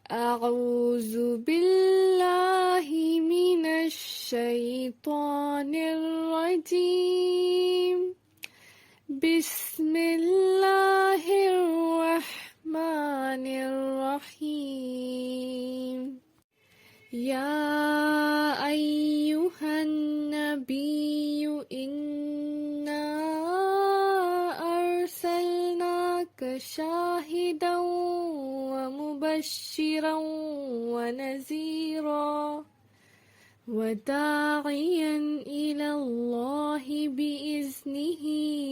أعوذ بالله من الشيطان الرجيم بسم الله الرحمن الرحيم يا أيها النبي إنا أرسلناك شاهدا ومبشرا ونذيرا وداعيا إلى الله بإذنه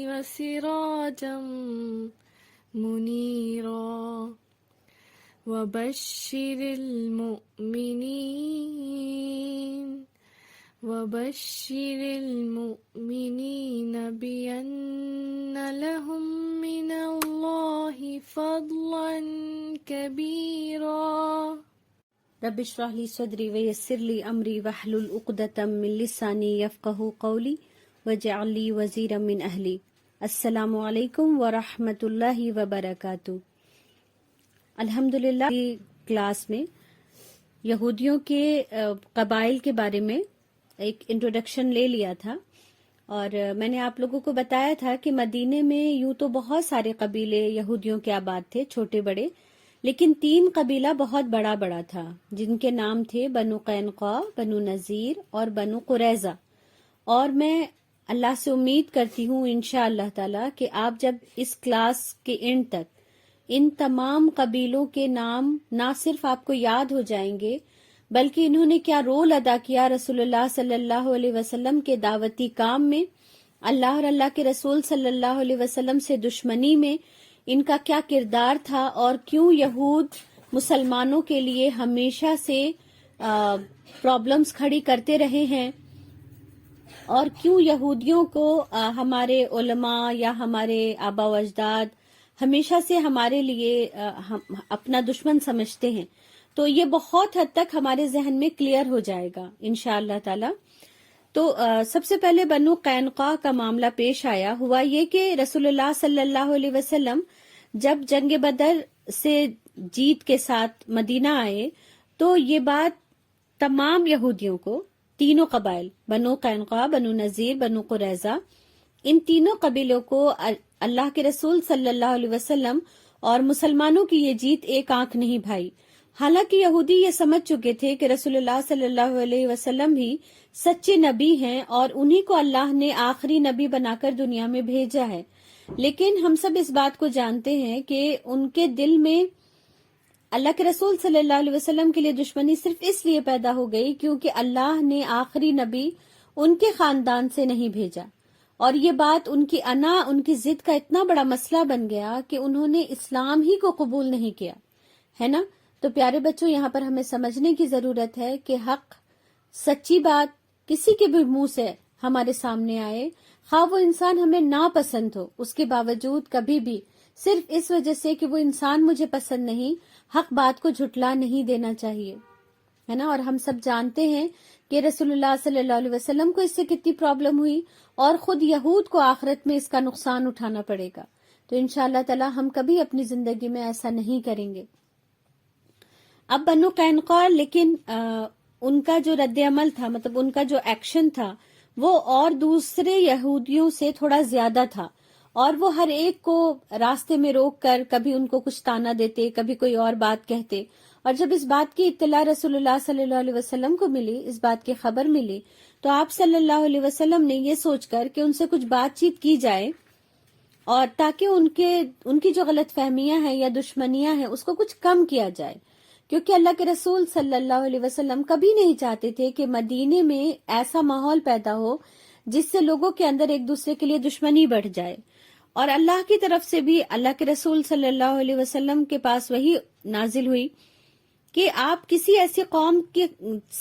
وسراجا منيرا وبشر المؤمنين بأن لهم من الله فضلا كبيرا رب اشرح لي صدري ويسر لي امري واحلل عقدة من لساني يفقهوا قولي واجعل لي وزيرا من اهلي. السلام علیکم ورحمۃ اللہ وبرکاتہ. الحمدللہ کلاس میں یہودیوں کے قبائل کے بارے میں ایک انٹروڈکشن لے لیا تھا، اور میں نے آپ لوگوں کو بتایا تھا کہ مدینے میں یوں تو بہت سارے قبیلے یہودیوں کے آباد تھے، چھوٹے بڑے، لیکن 3 قبیلہ بہت بڑا بڑا تھا جن کے نام تھے بنو قینقاع، بنو نذیر اور بنو قریظہ. اور میں اللہ سے امید کرتی ہوں انشاءاللہ تعالی کہ آپ جب اس کلاس کے اینڈ تک ان تمام قبیلوں کے نام نہ صرف آپ کو یاد ہو جائیں گے، بلکہ انہوں نے کیا رول ادا کیا رسول اللہ صلی اللہ علیہ وسلم کے دعوتی کام میں، اللہ اور اللہ کے رسول صلی اللہ علیہ وسلم سے دشمنی میں ان کا کیا کردار تھا، اور کیوں یہود مسلمانوں کے لیے ہمیشہ سے پرابلمز کھڑی کرتے رہے ہیں، اور کیوں یہودیوں کو ہمارے علماء یا ہمارے آبا و اجداد ہمیشہ سے ہمارے لیے اپنا دشمن سمجھتے ہیں. تو یہ بہت حد تک ہمارے ذہن میں کلیئر ہو جائے گا انشاءاللہ تعالی. تو سب سے پہلے بنو قینقاع کا معاملہ پیش آیا. ہوا یہ کہ رسول اللہ صلی اللہ علیہ وسلم جب جنگ بدر سے جیت کے ساتھ مدینہ آئے تو یہ بات تمام یہودیوں کو، تینوں قبائل بنو قینقاع، بنو نذیر، بنو قریظہ، ان تینوں قبیلوں کو اللہ کے رسول صلی اللہ علیہ وسلم اور مسلمانوں کی یہ جیت ایک آنکھ نہیں بھائی. حالانکہ یہودی یہ سمجھ چکے تھے کہ رسول اللہ صلی اللہ علیہ وسلم ہی سچے نبی ہیں اور انہی کو اللہ نے آخری نبی بنا کر دنیا میں بھیجا ہے. لیکن ہم سب اس بات کو جانتے ہیں کہ ان کے دل میں اللہ کے رسول صلی اللہ علیہ وسلم کے لیے دشمنی صرف اس لیے پیدا ہو گئی کیونکہ اللہ نے آخری نبی ان کے خاندان سے نہیں بھیجا، اور یہ بات ان کی انا، ان کی ضد کا اتنا بڑا مسئلہ بن گیا کہ انہوں نے اسلام ہی کو قبول نہیں کیا، ہے نا. تو پیارے بچوں، یہاں پر ہمیں سمجھنے کی ضرورت ہے کہ حق، سچی بات کسی کے بھی منہ سے ہمارے سامنے آئے، خواہ وہ انسان ہمیں ناپسند ہو، اس کے باوجود کبھی بھی صرف اس وجہ سے کہ وہ انسان مجھے پسند نہیں، حق بات کو جھٹلا نہیں دینا چاہیے، ہے نا. اور ہم سب جانتے ہیں کہ رسول اللہ صلی اللہ علیہ وسلم کو اس سے کتنی پرابلم ہوئی، اور خود یہود کو آخرت میں اس کا نقصان اٹھانا پڑے گا. تو انشاءاللہ تعالی ہم کبھی اپنی زندگی میں ایسا نہیں کریں گے. اب بنو قینقاع، لیکن ان کا جو رد عمل تھا، مطلب ان کا جو ایکشن تھا، وہ اور دوسرے یہودیوں سے تھوڑا زیادہ تھا، اور وہ ہر ایک کو راستے میں روک کر کبھی ان کو کچھ تانا دیتے، کبھی کوئی اور بات کہتے. اور جب اس بات کی اطلاع رسول اللہ صلی اللہ علیہ وسلم کو ملی، اس بات کی خبر ملی، تو آپ صلی اللہ علیہ وسلم نے یہ سوچ کر کہ ان سے کچھ بات چیت کی جائے، اور تاکہ ان کی جو غلط فہمیاں ہیں یا دشمنیاں ہیں اس کو کچھ کم کیا جائے. کیونکہ اللہ کے رسول صلی اللہ علیہ وسلم کبھی نہیں چاہتے تھے کہ مدینے میں ایسا ماحول پیدا ہو جس سے لوگوں کے اندر ایک دوسرے کے لیے دشمنی بڑھ جائے. اور اللہ کی طرف سے بھی اللہ کے رسول صلی اللہ علیہ وسلم کے پاس وہی نازل ہوئی کہ آپ کسی ایسی قوم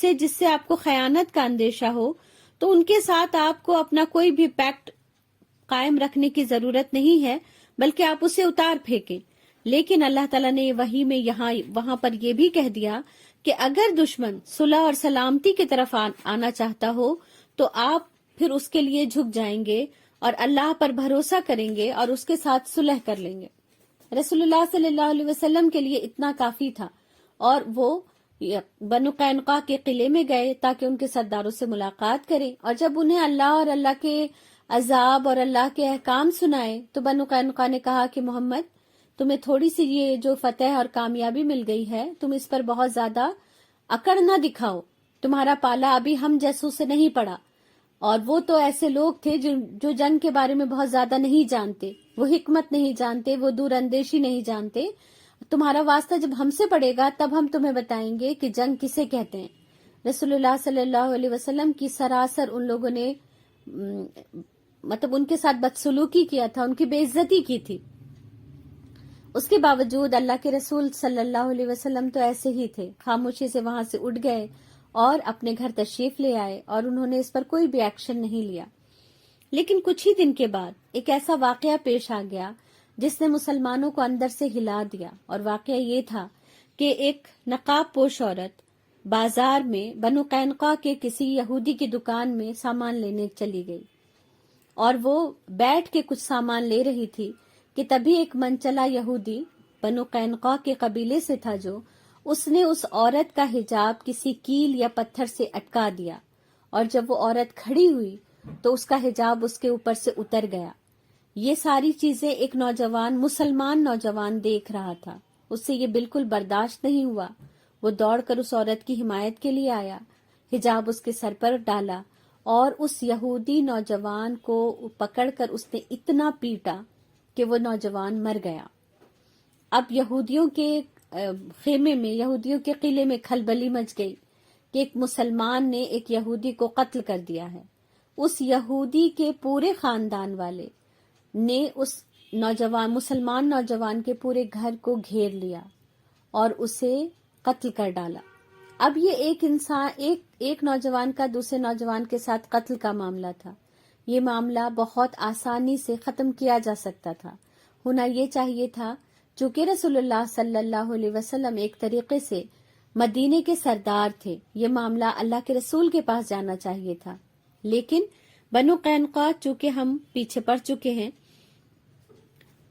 سے جس سے آپ کو خیانت کا اندیشہ ہو، تو ان کے ساتھ آپ کو اپنا کوئی بھی پیکٹ قائم رکھنے کی ضرورت نہیں ہے، بلکہ آپ اسے اتار پھینکیں. لیکن اللہ تعالیٰ نے وحی میں وہاں پر یہ بھی کہہ دیا کہ اگر دشمن صلح اور سلامتی کی طرف آنا چاہتا ہو تو آپ پھر اس کے لیے جھک جائیں گے اور اللہ پر بھروسہ کریں گے اور اس کے ساتھ صلح کر لیں گے. رسول اللہ صلی اللہ علیہ وسلم کے لیے اتنا کافی تھا. اور وہ بنو قینقاع کے قلعے میں گئے تاکہ ان کے سرداروں سے ملاقات کریں، اور جب انہیں اللہ اور اللہ کے عذاب اور اللہ کے احکام سنائے تو بنو قینقاع نے کہا کہ محمد، تمہیں تھوڑی سی یہ جو فتح اور کامیابی مل گئی ہے، تم اس پر بہت زیادہ اکڑ نہ دکھاؤ، تمہارا پالا ابھی ہم جیسوں سے نہیں پڑا۔ اور وہ تو ایسے لوگ تھے جو جنگ کے بارے میں بہت زیادہ نہیں جانتے، وہ حکمت نہیں جانتے، وہ دور اندیشی نہیں جانتے۔ تمہارا واسطہ جب ہم سے پڑے گا تب ہم تمہیں بتائیں گے کہ جنگ کسے کہتے ہیں۔ رسول اللہ صلی اللہ علیہ وسلم کی سراسر ان لوگوں نے مطلب ان کے ساتھ بدسلوکی کیا تھا، ان کی بے عزتی کی تھی۔ اس کے باوجود اللہ کے رسول صلی اللہ علیہ وسلم تو ایسے ہی تھے، خاموشی سے وہاں سے اٹھ گئے اور اپنے گھر تشریف لے آئے، اور انہوں نے اس پر کوئی بھی ایکشن نہیں لیا۔ لیکن کچھ ہی دن کے بعد ایک ایسا واقعہ پیش آ گیا جس نے مسلمانوں کو اندر سے ہلا دیا، اور واقعہ یہ تھا کہ ایک نقاب پوش عورت بازار میں بنو قینقاع کے کسی یہودی کی دکان میں سامان لینے چلی گئی، اور وہ بیٹھ کے کچھ سامان لے رہی تھی کہ تبھی ایک منچلا یہودی بنو قینقاع کے قبیلے سے تھا، جو اس نے اس عورت کا حجاب کسی کیل یا پتھر سے اٹکا دیا، اور جب وہ عورت کھڑی ہوئی تو اس کا حجاب اس کے اوپر سے اتر گیا۔ یہ ساری چیزیں ایک نوجوان، مسلمان نوجوان دیکھ رہا تھا، اس سے یہ بالکل برداشت نہیں ہوا۔ وہ دوڑ کر اس عورت کی حمایت کے لیے آیا، حجاب اس کے سر پر ڈالا، اور اس یہودی نوجوان کو پکڑ کر اس نے اتنا پیٹا کہ وہ نوجوان مر گیا۔ اب یہودیوں کے خیمے میں، یہودیوں کے قلعے میں کھلبلی مچ گئی کہ ایک مسلمان نے ایک یہودی کو قتل کر دیا ہے۔ اس یہودی کے پورے خاندان والے نے اس مسلمان نوجوان کے پورے گھر کو گھیر لیا اور اسے قتل کر ڈالا۔ اب یہ ایک نوجوان کا دوسرے نوجوان کے ساتھ قتل کا معاملہ تھا۔ یہ معاملہ بہت آسانی سے ختم کیا جا سکتا تھا۔ ہونا یہ چاہیے تھا، چونکہ رسول اللہ صلی اللہ علیہ وسلم ایک طریقے سے مدینے کے سردار تھے، یہ معاملہ اللہ کے رسول کے پاس جانا چاہیے تھا۔ لیکن بنو قینقاع، چونکہ ہم پیچھے پڑ چکے ہیں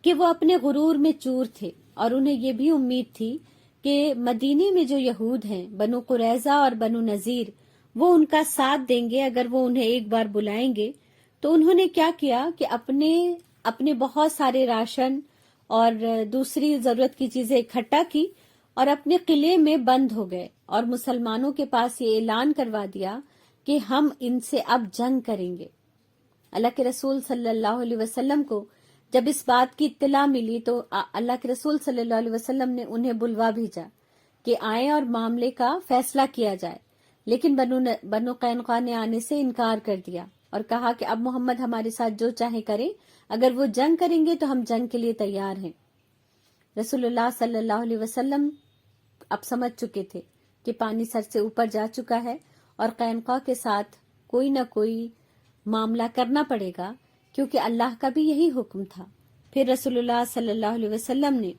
کہ وہ اپنے غرور میں چور تھے، اور انہیں یہ بھی امید تھی کہ مدینے میں جو یہود ہیں، بنو قریظہ اور بنو نذیر، وہ ان کا ساتھ دیں گے اگر وہ انہیں ایک بار بلائیں گے۔ تو انہوں نے کیا کیا کہ اپنے بہت سارے راشن اور دوسری ضرورت کی چیزیں اکٹھا کی اور اپنے قلعے میں بند ہو گئے، اور مسلمانوں کے پاس یہ اعلان کروا دیا کہ ہم ان سے اب جنگ کریں گے۔ اللہ کے رسول صلی اللہ علیہ وسلم کو جب اس بات کی اطلاع ملی تو اللہ کے رسول صلی اللہ علیہ وسلم نے انہیں بلوا بھیجا کہ آئیں اور معاملے کا فیصلہ کیا جائے۔ لیکن بنو قینقاع نے آنے سے انکار کر دیا اور کہا کہ اب محمد ہمارے ساتھ جو چاہے کریں، اگر وہ جنگ کریں گے تو ہم جنگ کے لیے تیار ہیں۔ رسول اللہ صلی اللہ علیہ وسلم اب سمجھ چکے تھے کہ پانی سر سے اوپر جا چکا ہے اور قینقاع کے ساتھ کوئی نہ کوئی معاملہ کرنا پڑے گا، کیونکہ اللہ کا بھی یہی حکم تھا۔ پھر رسول اللہ صلی اللہ علیہ وسلم نے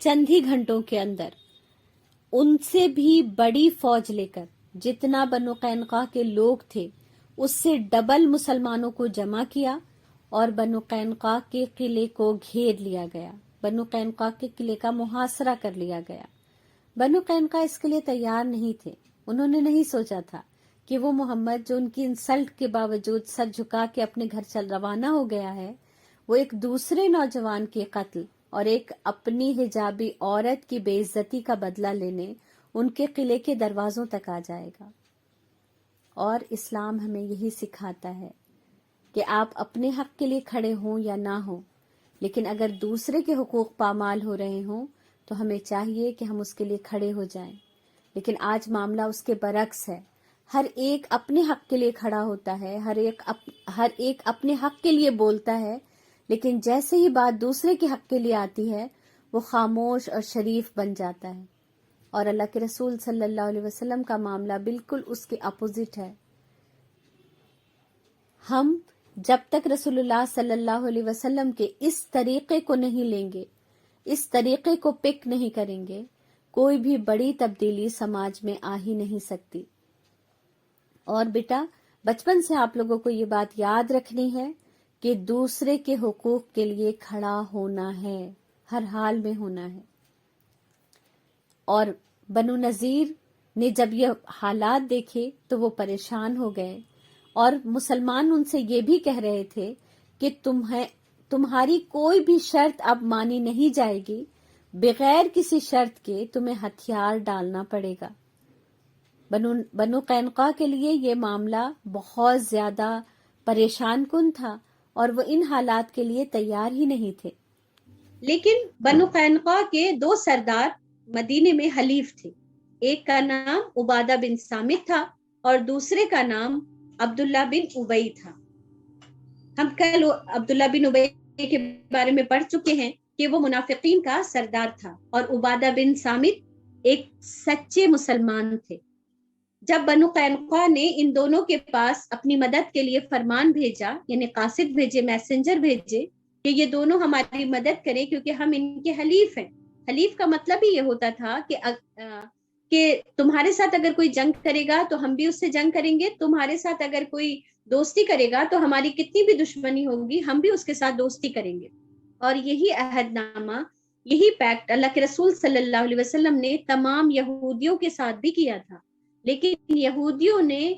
چند ہی گھنٹوں کے اندر ان سے بھی بڑی فوج لے کر، جتنا بنو قینقاع کے لوگ تھے اس سے ڈبل مسلمانوں کو جمع کیا، اور بنو قینقاع کے قلعے کو گھیر لیا گیا، بنو قینقاع کے قلعے کا محاصرہ کر لیا گیا۔ بنو قینقاع اس کے لیے تیار نہیں تھے، انہوں نے نہیں سوچا تھا کہ وہ محمد، جو ان کی انسلٹ کے باوجود سر جھکا کے اپنے گھر روانہ ہو گیا ہے، وہ ایک دوسرے نوجوان کے قتل اور ایک اپنی حجابی عورت کی بے عزتی کا بدلہ لینے ان کے قلعے کے دروازوں تک آ جائے گا۔ اور اسلام ہمیں یہی سکھاتا ہے کہ آپ اپنے حق کے لیے کھڑے ہوں یا نہ ہوں، لیکن اگر دوسرے کے حقوق پامال ہو رہے ہوں تو ہمیں چاہیے کہ ہم اس کے لیے کھڑے ہو جائیں۔ لیکن آج معاملہ اس کے برعکس ہے، ہر ایک اپنے حق کے لیے کھڑا ہوتا ہے، ہر ایک اپنے حق کے لیے بولتا ہے، لیکن جیسے ہی بات دوسرے کے حق کے لیے آتی ہے وہ خاموش اور شریف بن جاتا ہے۔ اور اللہ کے رسول صلی اللہ علیہ وسلم کا معاملہ بالکل اس کے اپوزٹ ہے۔ ہم جب تک رسول اللہ صلی اللہ علیہ وسلم کے اس طریقے کو نہیں لیں گے، اس طریقے کو پک نہیں کریں گے، کوئی بھی بڑی تبدیلی سماج میں آ ہی نہیں سکتی۔ اور بیٹا، بچپن سے آپ لوگوں کو یہ بات یاد رکھنی ہے کہ دوسرے کے حقوق کے لیے کھڑا ہونا ہے، ہر حال میں ہونا ہے۔ اور بنو نذیر نے جب یہ حالات دیکھے تو وہ پریشان ہو گئے، اور مسلمان ان سے یہ بھی کہہ رہے تھے کہ تمہاری کوئی بھی شرط اب مانی نہیں جائے گی، بغیر کسی شرط کے تمہیں ہتھیار ڈالنا پڑے گا۔ بنو قینقاع کے لیے یہ معاملہ بہت زیادہ پریشان کن تھا، اور وہ ان حالات کے لیے تیار ہی نہیں تھے۔ لیکن بنو قینقاع کے دو سردار مدینے میں حلیف تھے، ایک کا نام عبادہ بن صامت تھا اور دوسرے کا نام عبداللہ بن ابی تھا۔ ہم کل عبداللہ بن ابی کے بارے میں پڑھ چکے ہیں کہ وہ منافقین کا سردار تھا، اور عبادہ بن صامت ایک سچے مسلمان تھے۔ جب بنو قینقاع نے ان دونوں کے پاس اپنی مدد کے لیے فرمان بھیجا، یعنی قاصد بھیجے، میسنجر بھیجے کہ یہ دونوں ہماری مدد کریں کیونکہ ہم ان کے حلیف ہیں۔ حلیف کا مطلب ہی یہ ہوتا تھا کہ تمہارے ساتھ اگر کوئی جنگ کرے گا تو ہم بھی اس سے جنگ کریں گے، تمہارے ساتھ اگر کوئی دوستی کرے گا تو ہماری کتنی بھی دشمنی ہوگی ہم بھی اس کے ساتھ دوستی کریں گے۔ اور یہی عہد نامہ، یہی پیکٹ اللہ کے رسول صلی اللہ علیہ وسلم نے تمام یہودیوں کے ساتھ بھی کیا تھا، لیکن یہودیوں نے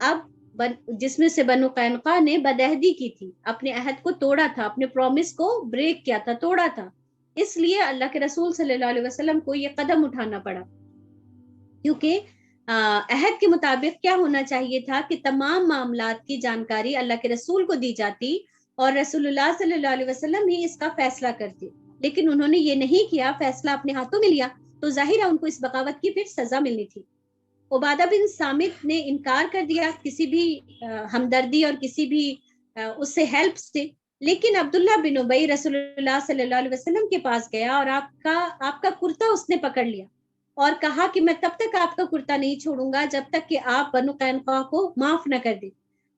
اب جس میں سے بنو قینقاع نے بدعہدی کی تھی، اپنے عہد کو توڑا تھا، اپنے پرومس کو بریک کیا تھا، توڑا تھا، اس لیے اللہ کے رسول صلی اللہ علیہ وسلم کو یہ قدم اٹھانا پڑا، کیونکہ عہد کے مطابق کیا ہونا چاہیے تھا کہ تمام معاملات کی جانکاری اللہ کے رسول کو دی جاتی اور رسول اللہ صلی اللہ علیہ وسلم ہی اس کا فیصلہ کرتے، لیکن انہوں نے یہ نہیں کیا، فیصلہ اپنے ہاتھوں میں لیا، تو ظاہر ہے ان کو اس بغاوت کی پھر سزا ملنی تھی۔ عبادہ بن صامت نے انکار کر دیا کسی بھی ہمدردی اور کسی بھی اس سے ہیلپ سے، لیکن عبداللہ بن ابی رسول اللہ صلی اللہ علیہ وسلم کے پاس گیا اور آپ کا کرتا اس نے پکڑ لیا اور کہا کہ میں تب تک آپ کا کرتا نہیں چھوڑوں گا جب تک کہ آپ بنو قینقاع کو معاف نہ کر دیں۔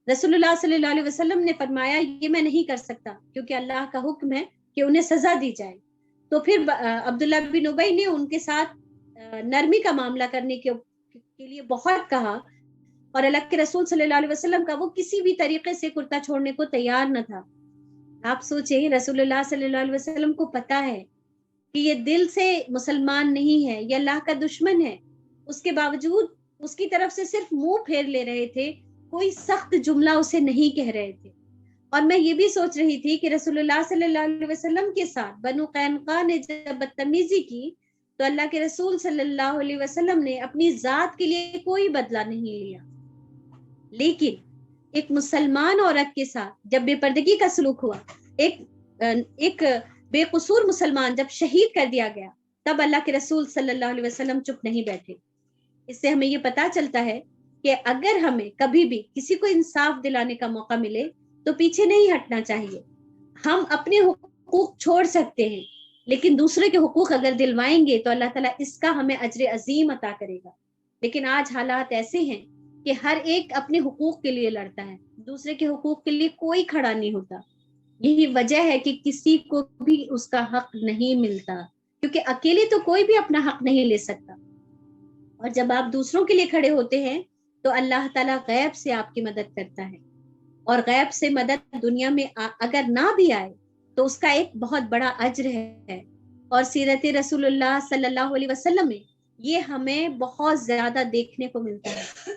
رسول اللہ صلی اللہ علیہ وسلم نے فرمایا یہ میں نہیں کر سکتا کیونکہ اللہ کا حکم ہے کہ انہیں سزا دی جائے۔ تو پھر عبداللہ بن ابی نے ان کے ساتھ نرمی کا معاملہ کرنے کے لیے بہت کہا، اور اللہ کے رسول صلی اللہ علیہ وسلم کا وہ کسی بھی طریقے سے کرتا چھوڑنے کو تیار نہ تھا۔ آپ سوچیں، رسول اللہ صلی اللہ علیہ وسلم کو پتا ہے کہ یہ دل سے مسلمان نہیں ہے، یہ اللہ کا دشمن ہے، اس کے باوجود اس کی طرف سے صرف منہ پھیر لے رہے تھے، کوئی سخت جملہ اسے نہیں کہہ رہے تھے۔ اور میں یہ بھی سوچ رہی تھی کہ رسول اللہ صلی اللہ علیہ وسلم کے ساتھ بنو قینقاع نے جب بدتمیزی کی تو اللہ کے رسول صلی اللہ علیہ وسلم نے اپنی ذات کے لیے کوئی بدلہ نہیں لیا، لیکن ایک مسلمان عورت کے ساتھ جب بے پردگی کا سلوک ہوا، ایک بے قصور مسلمان جب شہید کر دیا گیا، تب اللہ کے رسول صلی اللہ علیہ وسلم چپ نہیں بیٹھے۔ اس سے ہمیں یہ پتا چلتا ہے کہ اگر ہمیں کبھی بھی کسی کو انصاف دلانے کا موقع ملے تو پیچھے نہیں ہٹنا چاہیے۔ ہم اپنے حقوق چھوڑ سکتے ہیں، لیکن دوسرے کے حقوق اگر دلوائیں گے تو اللہ تعالیٰ اس کا ہمیں اجر عظیم عطا کرے گا۔ لیکن آج حالات ایسے ہیں کہ ہر ایک اپنے حقوق کے لیے لڑتا ہے، دوسرے کے حقوق کے لیے کوئی کھڑا نہیں ہوتا۔ یہی وجہ ہے کہ کسی کو بھی اس کا حق نہیں ملتا، کیونکہ اکیلے تو کوئی بھی اپنا حق نہیں لے سکتا، اور جب آپ دوسروں کے لیے کھڑے ہوتے ہیں تو اللہ تعالیٰ غیب سے آپ کی مدد کرتا ہے، اور غیب سے مدد دنیا میں اگر نہ بھی آئے تو اس کا ایک بہت بڑا اجر ہے۔ اور سیرت رسول اللہ صلی اللہ علیہ وسلم میں یہ ہمیں بہت زیادہ دیکھنے کو ملتا ہے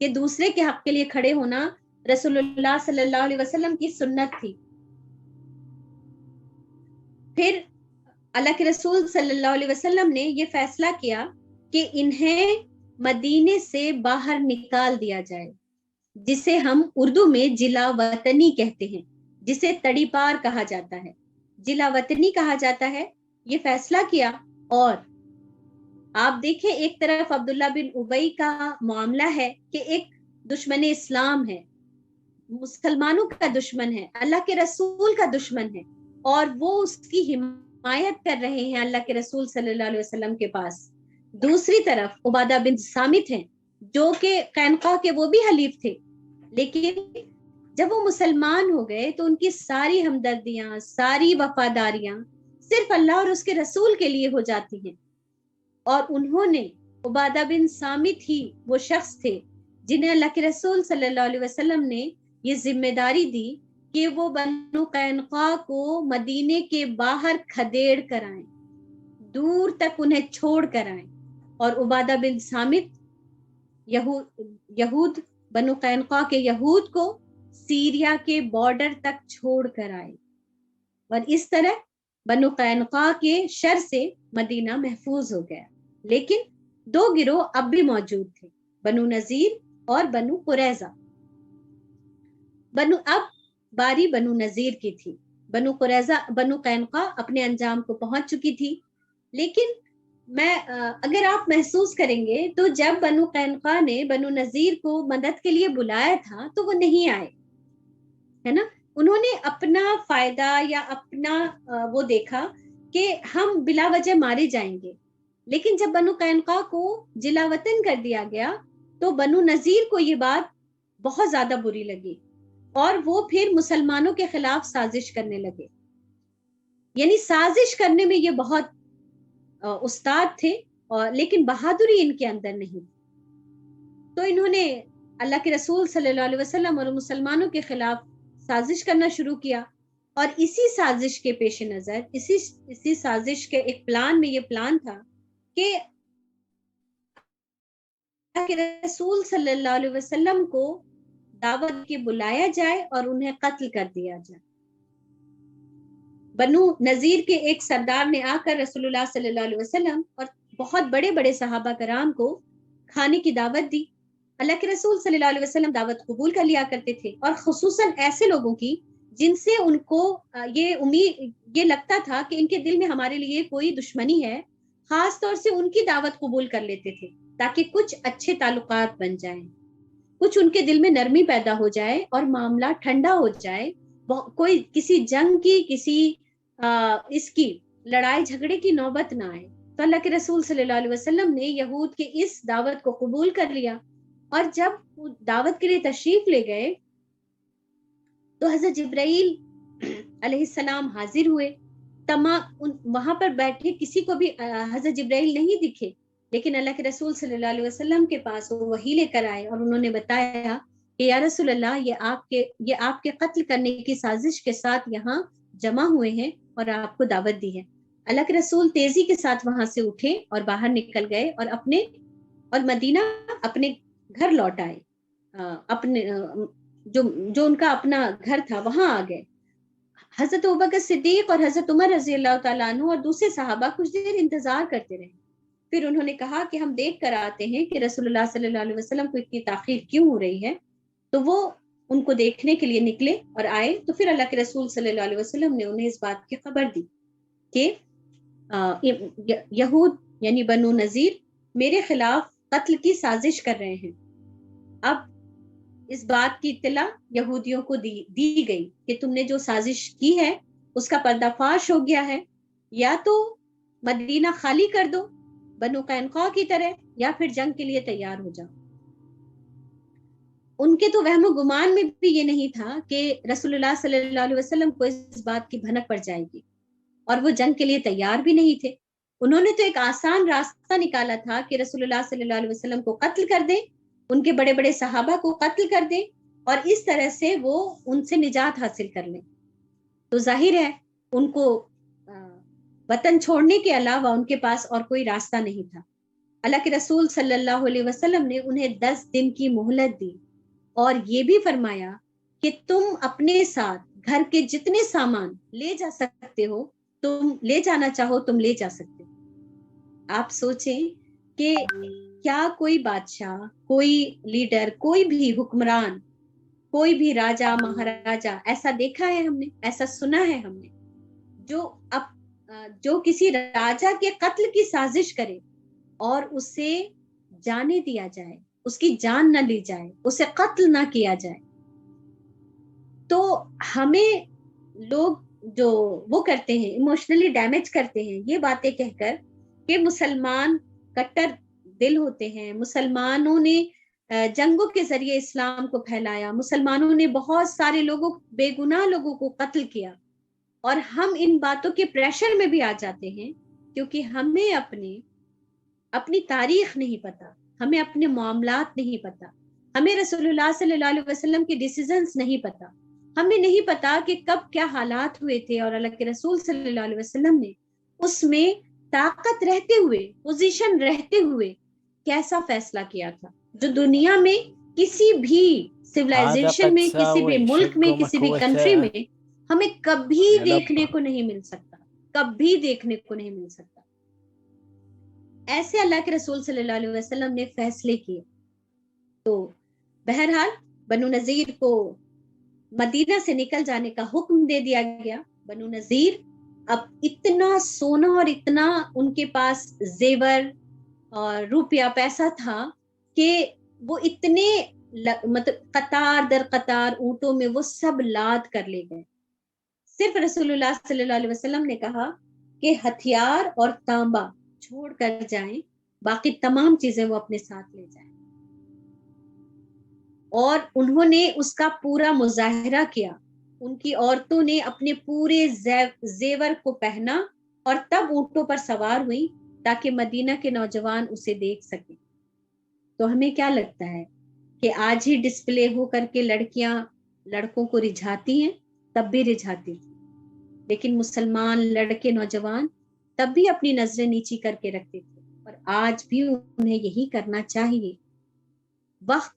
کہ دوسرے کے حق کے لیے کھڑے ہونا رسول اللہ صلی اللہ علیہ وسلم کی سنت تھی۔ پھر اللہ کے رسول صلی اللہ علیہ وسلم نے یہ فیصلہ کیا کہ انہیں مدینے سے باہر نکال دیا جائے، جسے ہم اردو میں جلا وطنی کہتے ہیں، جسے تڑی پار کہا جاتا ہے، جلا وطنی کہا جاتا ہے۔ یہ فیصلہ کیا، اور آپ دیکھیں ایک طرف عبداللہ بن ابی کا معاملہ ہے کہ ایک دشمن اسلام ہے، مسلمانوں کا دشمن ہے، اللہ کے رسول کا دشمن ہے، اور وہ اس کی حمایت کر رہے ہیں اللہ کے رسول صلی اللہ علیہ وسلم کے پاس۔ دوسری طرف عبادہ بن صامت ہیں جو کہ قینقاع کے وہ بھی حلیف تھے، لیکن جب وہ مسلمان ہو گئے تو ان کی ساری ہمدردیاں، ساری وفاداریاں صرف اللہ اور اس کے رسول کے لیے ہو جاتی ہیں، اور انہوں نے عبادہ بن صامت ہی وہ شخص تھے جنہیں اللہ کے رسول صلی اللہ علیہ وسلم نے یہ ذمہ داری دی کہ وہ بنو قینقاع کو مدینے کے باہر کھدیڑ کر آئیں، دور تک انہیں چھوڑ کر آئیں، اور عبادہ بن صامت یہود بنو قینقاع کے یہود کو سیریا کے بارڈر تک چھوڑ کر آئے، اور اس طرح بنو قینقاع کے شر سے مدینہ محفوظ ہو گیا۔ لیکن دو گروہ اب بھی موجود تھے، بنو نذیر اور بنو قریظہ۔ اب باری بنو نذیر کی تھی۔ بنو قینقاع اپنے انجام کو پہنچ چکی تھی، لیکن اگر آپ محسوس کریں گے تو جب بنو قینقاع نے بنو نذیر کو مدد کے لیے بلایا تھا تو وہ نہیں آئے، ہے نا۔ انہوں نے اپنا فائدہ یا اپنا وہ دیکھا کہ ہم بلا وجہ مارے جائیں گے، لیکن جب بنو قینقاع کو جلا وطن کر دیا گیا تو بنو نذیر کو یہ بات بہت زیادہ بری لگی، اور وہ پھر مسلمانوں کے خلاف سازش کرنے لگے۔ یعنی سازش کرنے میں یہ بہت استاد تھے، لیکن بہادری ان کے اندر نہیں۔ تو انہوں نے اللہ کے رسول صلی اللہ علیہ وسلم اور مسلمانوں کے خلاف سازش کرنا شروع کیا، اور اسی سازش کے پیش نظر اسی سازش کے ایک پلان میں یہ پلان تھا کہ اللہ کے رسول صلی اللہ علیہ وسلم کو دعوت کے بلایا جائے اور انہیں قتل کر دیا جائے۔ بنو نذیر کے ایک سردار نے آ کر رسول اللہ صلی اللہ علیہ وسلم اور بہت بڑے بڑے صحابہ کرام کو کھانے کی دعوت دی۔ اللہ کے رسول صلی اللہ علیہ وسلم دعوت قبول کر لیا کرتے تھے، اور خصوصاً ایسے لوگوں کی جن سے ان کو یہ لگتا تھا کہ ان کے دل میں ہمارے لیے کوئی دشمنی ہے، خاص طور سے ان کی دعوت قبول کر لیتے تھے تاکہ کچھ اچھے تعلقات بن جائیں، کچھ ان کے دل میں نرمی پیدا ہو جائے اور معاملہ ٹھنڈا ہو جائے، کوئی کسی جنگ کی کسی اس کی لڑائی جھگڑے کی نوبت نہ آئے۔ تو اللہ کے رسول صلی اللہ علیہ وسلم نے یہود کے اس دعوت کو قبول کر لیا، اور جب دعوت کے لیے تشریف لے گئے تو حضرت جبرائیل علیہ السلام حاضر ہوئے۔ وہاں پر بیٹھے کسی کو بھی حضرت جبرائیل نہیں دکھے، لیکن اللہ کے رسول صلی اللہ علیہ وسلم کے پاس وہ وحی لے کر آئے، اور انہوں نے بتایا کہ یا رسول اللہ، یہ آپ کے قتل کرنے کی سازش کے ساتھ یہاں جمع ہوئے ہیں اور آپ کو دعوت دی ہے۔ اللہ کے رسول تیزی کے ساتھ وہاں سے اٹھے اور باہر نکل گئے، اور مدینہ اپنے گھر لوٹ آئے، اپنے جو ان کا اپنا گھر تھا وہاں آ گئے۔ حضرت ابوبکر صدیق اور حضرت عمر رضی اللہ تعالیٰ عنہ اور دوسرے صحابہ کچھ دیر انتظار کرتے رہے، پھر انہوں نے کہا کہ ہم دیکھ کر آتے ہیں کہ رسول اللہ صلی اللہ علیہ وسلم کو اتنی تاخیر کیوں ہو رہی ہے۔ تو وہ ان کو دیکھنے کے لیے نکلے اور آئے، تو پھر اللہ کے رسول صلی اللہ علیہ وسلم نے انہیں اس بات کی خبر دی کہ یہود یعنی بنو نذیر میرے خلاف قتل کی سازش کر رہے ہیں۔ اب اس بات کی اطلاع یہودیوں کو دی گئی کہ تم نے جو سازش کی ہے اس کا پردہ فاش ہو گیا ہے، یا تو مدینہ خالی کر دو بنو قینقاع کی طرح، یا پھر جنگ کے لیے تیار ہو جاؤ۔ ان کے تو وہم و گمان میں بھی یہ نہیں تھا کہ رسول اللہ صلی اللہ علیہ وسلم کو اس بات کی بھنک پڑ جائے گی، اور وہ جنگ کے لیے تیار بھی نہیں تھے۔ انہوں نے تو ایک آسان راستہ نکالا تھا کہ رسول اللہ صلی اللہ علیہ وسلم کو قتل کر دیں، ان کے بڑے بڑے صحابہ کو قتل کر دیں، اور اس طرح سے وہ ان سے نجات حاصل کر لیں۔ تو ظاہر ہے ان کو وطن چھوڑنے کے علاوہ ان کے پاس اور کوئی راستہ نہیں تھا۔ اللہ کے رسول صلی اللہ علیہ وسلم نے انہیں 10 دن کی مہلت دی، اور یہ بھی فرمایا کہ تم اپنے ساتھ گھر کے جتنے سامان لے جا سکتے ہو، تم لے جانا چاہو تم لے جا سکتے ہو۔ آپ سوچیں کہ کیا کوئی بادشاہ، کوئی لیڈر، کوئی بھی حکمران، کوئی بھی راجا مہاراجا ایسا دیکھا ہے ہم نے، ایسا سنا ہے ہم نے، جو کسی راجا کے قتل کی سازش کرے اور اسے جانے دیا جائے، اس کی جان نہ لی جائے، اسے قتل نہ کیا جائے؟ تو ہمیں لوگ جو وہ کرتے ہیں، ایموشنلی ڈیمیج کرتے ہیں یہ باتیں کہہ کر کہ مسلمان کٹر دل ہوتے ہیں، مسلمانوں نے جنگوں کے ذریعے اسلام کو پھیلایا، مسلمانوں نے بہت سارے بے گناہ لوگوں کو قتل کیا، اور ہم ان باتوں کے پریشر میں بھی آ جاتے ہیں کیونکہ ہمیں اپنی تاریخ نہیں پتا، ہمیں اپنے معاملات نہیں پتا، ہمیں رسول اللہ صلی اللہ علیہ وسلم کے ڈیسیژنز نہیں پتا، ہمیں نہیں پتا کہ کب کیا حالات ہوئے تھے، اور اللہ کے رسول صلی اللہ علیہ وسلم نے اس میں طاقت رہتے ہوئے, پوزیشن رہتے ہوئے کیسا فیصلہ کیا تھا, جو دنیا میں کسی بھی هذا سویلائزیشن قد میں, کسی بھی ساوي ملک میں, شق کسی بھی کنٹری مكوثاه میں ہمیں کبھی دیکھنے يلبى کو نہیں مل سکتا, کبھی دیکھنے کو نہیں مل سکتا. ایسے اللہ کے رسول صلی اللہ علیہ وسلم نے فیصلے کیے. تو بہرحال بنو نذیر کو مدینہ سے نکل جانے کا حکم دے دیا گیا. بنو نذیر اب اتنا سونا اور اتنا ان کے پاس زیور اور روپیہ پیسہ تھا کہ وہ اتنے مطلب قطار در قطار اونٹوں میں وہ سب لاد کر لے گئے. صرف رسول اللہ صلی اللہ علیہ وسلم نے کہا کہ ہتھیار اور تانبا چھوڑ کر جائیں, باقی تمام چیزیں وہ اپنے ساتھ لے جائیں. اور انہوں نے اس کا پورا مظاہرہ کیا. ان کی عورتوں نے اپنے پورے زیور کو پہنا اور تب اونٹوں پر سوار ہوئی تاکہ مدینہ کے نوجوان اسے دیکھ سکیں. تو ہمیں کیا لگتا ہے کہ آج ہی ڈسپلے ہو کر کے لڑکیاں لڑکوں کو رجھاتی ہیں, تب بھی رجھاتی تھی, لیکن مسلمان لڑکے نوجوان تب بھی اپنی نظریں نیچی کر کے رکھتے تھے, اور آج بھی انہیں یہی کرنا چاہیے. وقت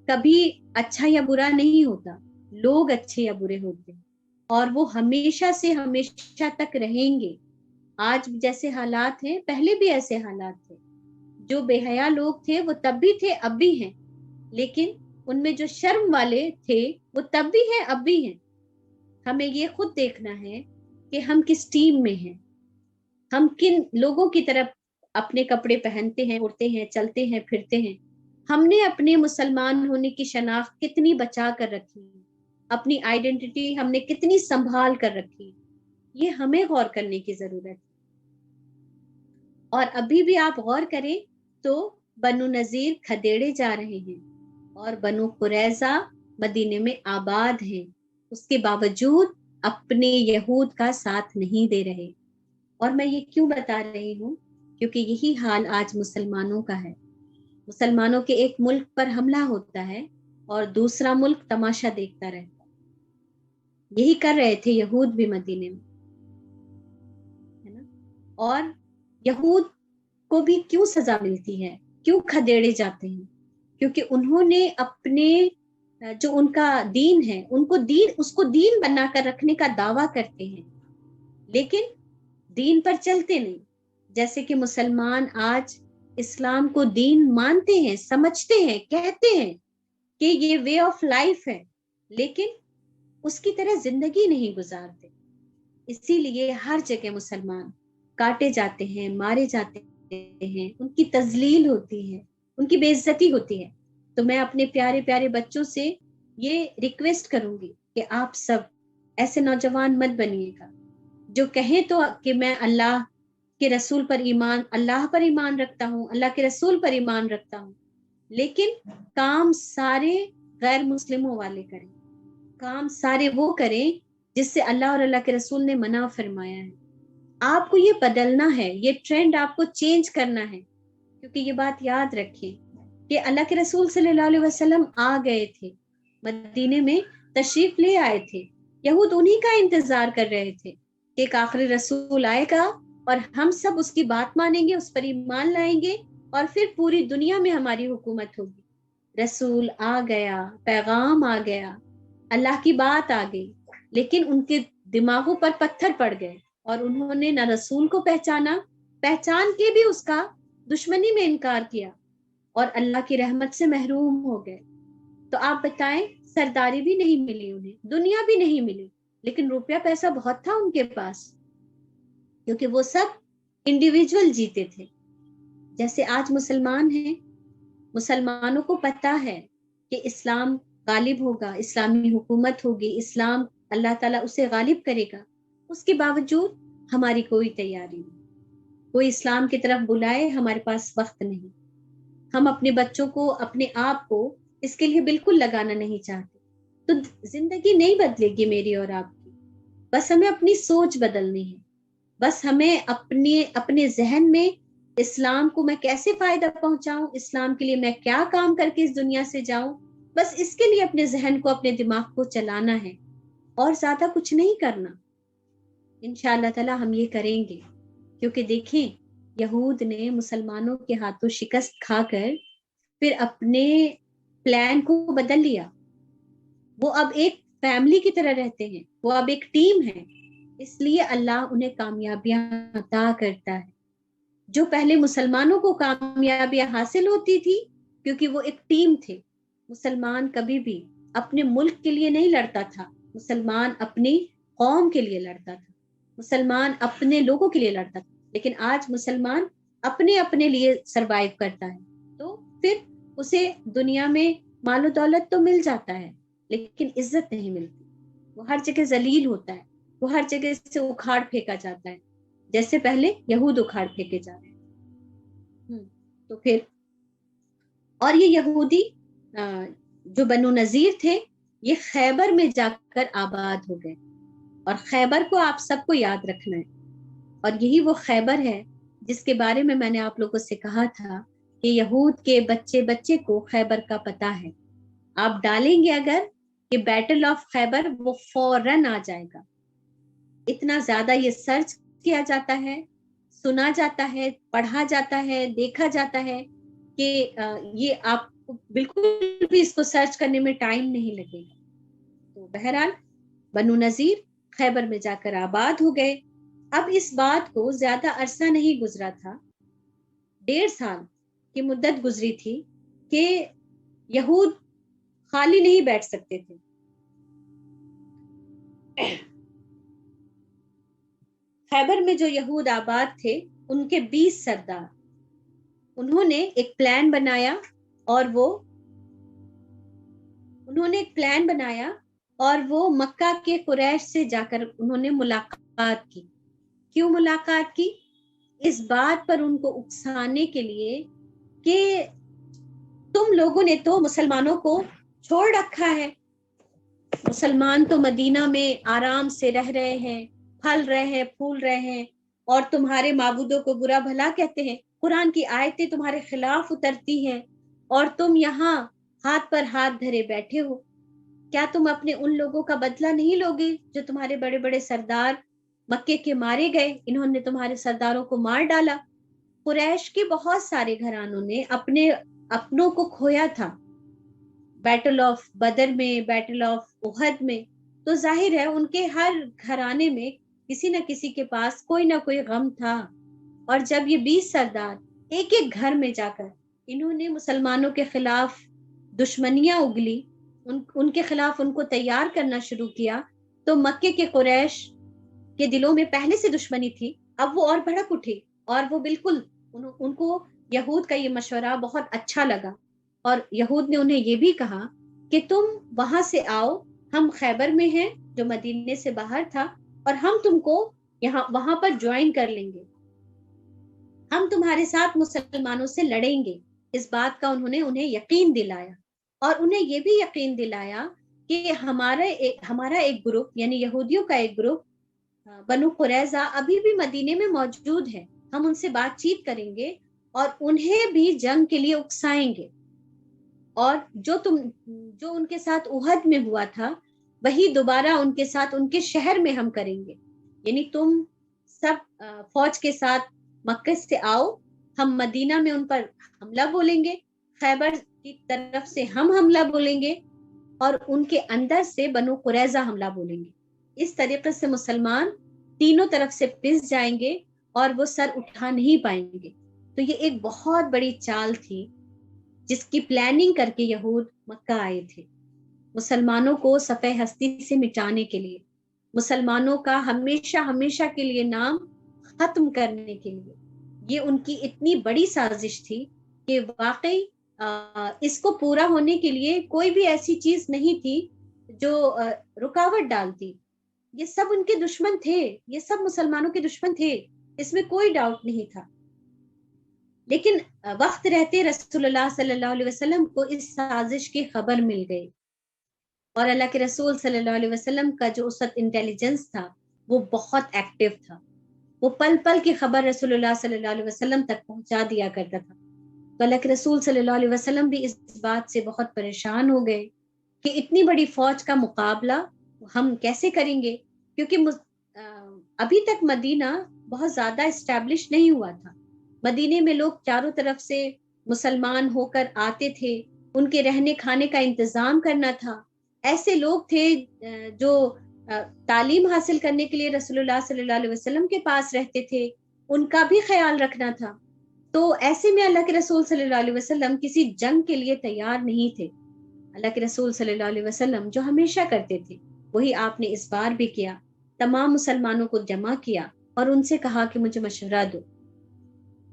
کبھی اچھا یا برا نہیں ہوتا, لوگ اچھے یا برے ہوتے ہیں, اور وہ ہمیشہ سے ہمیشہ تک رہیں گے. آج جیسے حالات ہیں پہلے بھی ایسے حالات تھے. جو بے حیا لوگ تھے وہ تب بھی تھے, اب بھی ہیں, لیکن ان میں جو شرم والے تھے وہ تب بھی ہیں, اب بھی ہیں. ہمیں یہ خود دیکھنا ہے کہ ہم کس ٹیم میں ہیں, ہم کن لوگوں کی طرف اپنے کپڑے پہنتے ہیں, اڑتے ہیں, چلتے ہیں, پھرتے ہیں. ہم نے اپنے مسلمان ہونے کی شناخت کتنی بچا کر رکھی, اپنی آئیڈینٹی ہم نے کتنی سنبھال کر رکھی, یہ ہمیں غور کرنے کی ضرورت ہے. اور ابھی بھی آپ غور کریں تو بنو نذیر کھدیڑے جا رہے ہیں اور بنو قریظہ مدینے میں آباد ہیں, اس کے باوجود اپنے یہود کا ساتھ نہیں دے رہے. اور میں یہ کیوں بتا رہی ہوں, کیونکہ یہی حال آج مسلمانوں کا ہے. مسلمانوں کے ایک ملک پر حملہ ہوتا ہے اور دوسرا ملک تماشا دیکھتا رہتا ہے. یہی کر رہے تھے یہود بھی مدینے میں, ہے نا. اور یہود کو بھی کیوں سزا ملتی ہے, کیوں کھدیڑے جاتے ہیں, کیونکہ انہوں نے اپنے جو ان کا دین ہے, ان کو دین, اس کو دین بنا کر رکھنے کا دعویٰ کرتے ہیں, لیکن دین پر چلتے نہیں. جیسے کہ مسلمان آج اسلام کو دین مانتے ہیں, سمجھتے ہیں, کہتے ہیں کہ یہ وے آف لائف ہے, لیکن اس کی طرح زندگی نہیں گزارتے. اسی لیے ہر جگہ مسلمان کاٹے جاتے ہیں, مارے جاتے ہیں, ان کی تذلیل ہوتی ہے, ان کی بے عزتی ہوتی ہے. تو میں اپنے پیارے پیارے بچوں سے یہ ریکویسٹ کروں گی کہ آپ سب ایسے نوجوان مت بنیے گا جو کہیں تو کہ میں اللہ کے رسول پر ایمان, اللہ پر ایمان رکھتا ہوں, اللہ کے رسول پر ایمان رکھتا ہوں, لیکن کام سارے غیر مسلموں والے کریں, کام سارے وہ کریں جس سے اللہ اور اللہ کے رسول نے منع فرمایا ہے. آپ کو یہ بدلنا ہے, یہ ٹرینڈ آپ کو چینج کرنا ہے, کیونکہ یہ بات یاد رکھیں کہ اللہ کے رسول صلی اللہ علیہ وسلم آ گئے تھے, مدینے میں تشریف لے آئے تھے. یہود انہی کا انتظار کر رہے تھے کہ ایک آخری رسول آئے گا اور ہم سب اس کی بات مانیں گے, اس پر ایمان لائیں گے, اور پھر پوری دنیا میں ہماری حکومت ہوگی. رسول آ گیا, پیغام آ گیا, اللہ کی بات آ گئی, لیکن ان کے دماغوں پر پتھر پڑ گئے اور انہوں نے نہ رسول کو پہچانا, پہچان کے بھی اس کا دشمنی میں انکار کیا, اور اللہ کی رحمت سے محروم ہو گئے. تو آپ بتائیں, سرداری بھی نہیں ملی انہیں, دنیا بھی نہیں ملی, لیکن روپیہ پیسہ بہت تھا ان کے پاس, کیونکہ وہ سب انڈیویجول جیتے تھے. جیسے آج مسلمان ہیں, مسلمانوں کو پتا ہے کہ اسلام غالب ہوگا, اسلامی حکومت ہوگی, اسلام اللہ تعالیٰ اسے غالب کرے گا, اس کے باوجود ہماری کوئی تیاری نہیں, کوئی اسلام کی طرف بلائے, ہمارے پاس وقت نہیں. ہم اپنے بچوں کو, اپنے آپ کو اس کے لیے بالکل لگانا نہیں چاہتے. تو زندگی نہیں بدلے گی میری اور آپ کی, بس ہمیں اپنی سوچ بدلنی ہے. بس ہمیں اپنے ذہن میں اسلام کو میں کیسے فائدہ پہنچاؤں, اسلام کے لیے میں کیا کام کر کے اس دنیا سے جاؤں, بس اس کے لیے اپنے ذہن کو, اپنے دماغ کو چلانا ہے, اور زیادہ کچھ نہیں کرنا. انشاءاللہ تعالی ہم یہ کریں گے. کیونکہ دیکھیں یہود نے مسلمانوں کے ہاتھوں شکست کھا کر پھر اپنے پلان کو بدل لیا. وہ اب ایک فیملی کی طرح رہتے ہیں, وہ اب ایک ٹیم ہے, اس لیے اللہ انہیں کامیابیاں عطا کرتا ہے. جو پہلے مسلمانوں کو کامیابیاں حاصل ہوتی تھی کیونکہ وہ ایک ٹیم تھے. مسلمان کبھی بھی اپنے ملک کے لیے نہیں لڑتا تھا, مسلمان اپنی قوم کے لیے لڑتا تھا, مسلمان اپنے لوگوں کے لیے لڑتا تھا. لیکن آج مسلمان اپنے اپنے لیے سروائیو کرتا ہے, تو پھر اسے دنیا میں مال و دولت تو مل جاتا ہے لیکن عزت نہیں ملتی. وہ ہر جگہ ذلیل ہوتا ہے, وہ ہر جگہ سے اکھاڑ پھینکا جاتا ہے جیسے پہلے یہود اکھاڑ پھینکے جا رہے ہیں. تو پھر اور یہ یہودی جو بنو نذیر تھے یہ خیبر میں جا کر آباد ہو گئے, اور خیبر کو آپ سب کو یاد رکھنا ہے, اور یہی وہ خیبر ہے جس کے بارے میں نے آپ لوگوں سے کہا تھا کہ یہود کے بچے بچے کو خیبر کا پتہ ہے. آپ ڈالیں گے اگر کہ بیٹل آف خیبر, وہ فوراً آ جائے گا. اتنا زیادہ یہ سرچ کیا جاتا ہے, سنا جاتا ہے, پڑھا جاتا ہے, دیکھا جاتا ہے کہ یہ آپ کو بالکل بھی اس کو سرچ کرنے میں ٹائم نہیں لگے گا. تو بہرحال بنو نذیر خیبر میں جا کر آباد ہو گئے. اب اس بات کو زیادہ عرصہ نہیں گزرا تھا, 1.5 سال کی مدت گزری تھی کہ یہود خالی نہیں بیٹھ سکتے تھے. خیبر میں جو یہود آباد تھے ان کے 20 سردار, انہوں نے ایک پلان بنایا اور وہ مکہ کے قریش سے جا کر انہوں نے ملاقات کی. کیوں ملاقات کی؟ اس بات پر ان کو اکسانے کے لیے کہ تم لوگوں نے تو مسلمانوں کو چھوڑ رکھا ہے, مسلمان تو مدینہ میں آرام سے رہ رہے ہیں, پھل رہے ہیں, پھول رہے ہیں, اور تمہارے معبودوں کو برا بھلا کہتے ہیں. قرآن کی آیتیں تمہارے خلاف اترتی ہیں اور تم یہاں ہاتھ پر ہاتھ دھرے بیٹھے ہو. کیا تم اپنے ان لوگوں کا بدلہ نہیں لوگے جو تمہارے بڑے بڑے سردار مکے کے مارے گئے؟ انہوں نے تمہارے سرداروں کو مار ڈالا. قریش کے بہت سارے گھرانوں نے اپنوں کو کھویا تھا بیٹل آف بدر میں, بیٹل آف احد میں. تو ظاہر ہے ان کے ہر گھرانے میں کسی نہ کسی کے پاس کوئی نہ کوئی غم تھا. اور جب یہ 20 سردار ایک ایک گھر میں جا کر انہوں نے مسلمانوں کے خلاف دشمنیاں اگلی, ان کے خلاف ان کو تیار کرنا شروع کیا, تو مکے کے قریش کے دلوں میں پہلے سے دشمنی تھی, اب وہ اور بھڑک اٹھے, اور وہ بالکل ان کو یہود کا یہ مشورہ بہت اچھا لگا. اور یہود نے انہیں یہ بھی کہا کہ تم وہاں سے آؤ, ہم خیبر میں ہیں جو مدینے سے باہر تھا, اور ہم تم کو وہاں پر جوائن کر لیں گے, ہم تمہارے ساتھ مسلمانوں سے لڑیں گے. اس بات کا انہیں یقین دلایا, اور انہیں یہ بھی یقین دلایا کہ ہمارا ایک گروپ یعنی یہودیوں کا ایک گروپ بنو قریظہ ابھی بھی مدینے میں موجود ہے, ہم ان سے بات چیت کریں گے اور انہیں بھی جنگ کے لیے اکسائیں گے, اور جو ان کے ساتھ احد میں ہوا تھا وہی دوبارہ ان کے ساتھ ان کے شہر میں ہم کریں گے. یعنی تم سب فوج کے ساتھ مکہ سے آؤ, ہم مدینہ میں ان پر حملہ بولیں گے, خیبر کی طرف سے ہم حملہ بولیں گے, اور ان کے اندر سے بنو قریظہ حملہ بولیں گے. اس طریقے سے مسلمان تینوں طرف سے پس جائیں گے اور وہ سر اٹھا نہیں پائیں گے. تو یہ ایک بہت بڑی چال تھی جس کی پلاننگ کر کے یہود مکہ آئے تھے, مسلمانوں کو صفحہ ہستی سے مٹانے کے لیے, مسلمانوں کا ہمیشہ ہمیشہ کے لیے نام ختم کرنے کے لیے. یہ ان کی اتنی بڑی سازش تھی کہ واقعی اس کو پورا ہونے کے لیے کوئی بھی ایسی چیز نہیں تھی جو رکاوٹ ڈالتی. یہ سب ان کے دشمن تھے, یہ سب مسلمانوں کے دشمن تھے, اس میں کوئی ڈاؤٹ نہیں تھا. لیکن وقت رہتے رسول اللہ صلی اللہ علیہ وسلم کو اس سازش کی خبر مل گئی, اور اللہ کے رسول صلی اللہ علیہ وسلم کا جو اس وقت انٹیلیجنس تھا وہ بہت ایکٹیو تھا, وہ پل پل کی خبر رسول اللہ صلی اللہ علیہ وسلم تک پہنچا دیا کرتا تھا. تو اللہ کے رسول صلی اللہ علیہ وسلم بھی اس بات سے بہت پریشان ہو گئے کہ اتنی بڑی فوج کا مقابلہ ہم کیسے کریں گے, کیونکہ ابھی تک مدینہ بہت زیادہ اسٹیبلش نہیں ہوا تھا. مدینے میں لوگ چاروں طرف سے مسلمان ہو کر آتے تھے، ان کے رہنے کھانے کا انتظام کرنا تھا. ایسے لوگ تھے جو تعلیم حاصل کرنے کے لیے رسول اللہ صلی اللہ علیہ وسلم کے پاس رہتے تھے، ان کا بھی خیال رکھنا تھا. تو ایسے میں اللہ کے رسول صلی اللہ علیہ وسلم کسی جنگ کے لیے تیار نہیں تھے. اللہ کے رسول صلی اللہ علیہ وسلم جو ہمیشہ کرتے تھے وہی آپ نے اس بار بھی کیا. تمام مسلمانوں کو جمع کیا اور ان سے کہا کہ مجھے مشورہ دو.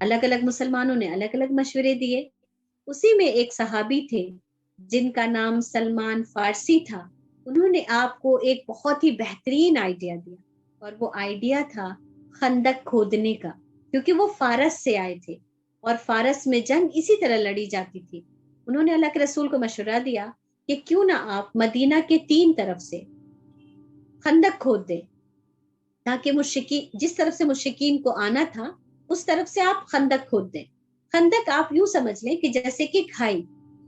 الگ الگ مسلمانوں نے الگ الگ مشورے دیے. اسی میں ایک صحابی تھے جن کا نام سلمان فارسی تھا. انہوں نے آپ کو ایک بہت ہی بہترین آئیڈیا دیا، اور وہ آئیڈیا تھا خندق کھودنے کا، کیونکہ وہ فارس سے آئے تھے اور فارس میں جنگ اسی طرح لڑی جاتی تھی. انہوں نے اللہ کے رسول کو مشورہ دیا کہ کیوں نہ آپ مدینہ کے 3 طرف سے خندق کھود دیں، تاکہ مشرکین، جس طرف سے مشرکین کو آنا تھا اس طرف سے آپ خندق کھود دیں. خندق آپ یوں سمجھ لیں کہ جیسے کہ کھائی.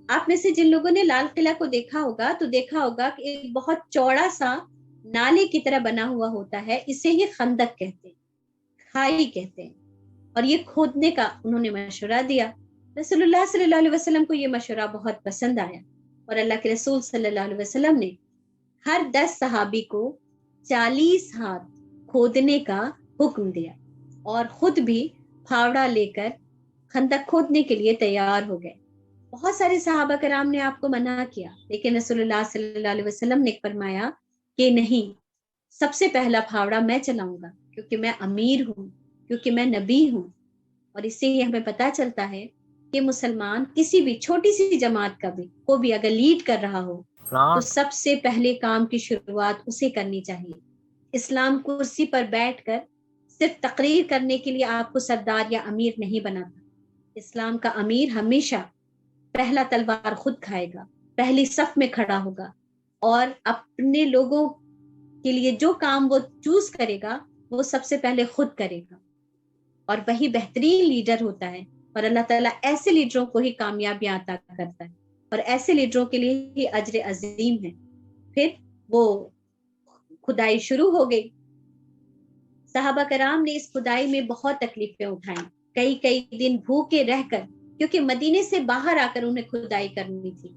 آپ میں سے جن لوگوں نے لال قلعہ کو دیکھا ہوگا تو دیکھا ہوگا کہ ایک بہت چوڑا سا نالے کی طرح بنا ہوا ہوتا ہے، اسے ہی خندق کہتے ہیں، کھائی کہتے ہیں. اور یہ کھودنے کا انہوں نے مشورہ دیا. رسول اللہ صلی اللہ علیہ وسلم کو یہ مشورہ بہت پسند آیا، اور اللہ کے رسول صلی اللہ علیہ وسلم نے ہر 10 صحابی کو 40 ہاتھ کھودنے کا حکم دیا، اور خود بھی پھاوڑا لے کر خندق کھودنے کے لیے تیار ہو گئے. بہت سارے صحابہ کرام نے آپ کو منع کیا، لیکن رسول اللہ صلی اللہ علیہ وسلم نے فرمایا کہ نہیں، سب سے پہلا پھاوڑا میں چلاؤں گا، کیونکہ میں امیر ہوں، کیونکہ میں نبی ہوں. اور اس سے یہ ہمیں پتہ چلتا ہے کہ مسلمان کسی بھی چھوٹی سی جماعت کا بھی کو بھی اگر لیڈ کر رہا ہو تو سب سے پہلے کام کی شروعات اسے کرنی چاہیے. اسلام کرسی پر بیٹھ کر صرف تقریر کرنے کے لیے آپ کو سردار یا امیر نہیں بناتا. اسلام کا امیر ہمیشہ پہلا تلوار خود کھائے گا، پہلی صف میں کھڑا ہوگا، اور اپنے لوگوں کے لیے جو کام وہ چوز کرے گا وہ سب سے پہلے خود کرے گا، اور وہی بہترین لیڈر ہوتا ہے. اور اللہ تعالیٰ ایسے لیڈروں کو ہی کامیابیاں عطا کرتا ہے، اور ایسے لیڈروں کے لیے ہی اجر عظیم ہے. پھر وہ کھدائی شروع ہو گئی. صحابہ کرام نے اس کھدائی میں بہت تکلیفیں اٹھائیں، کئی دن بھوکے رہ کر، کیونکہ مدینے سے باہر آ کر انہیں کھدائی کرنی تھی.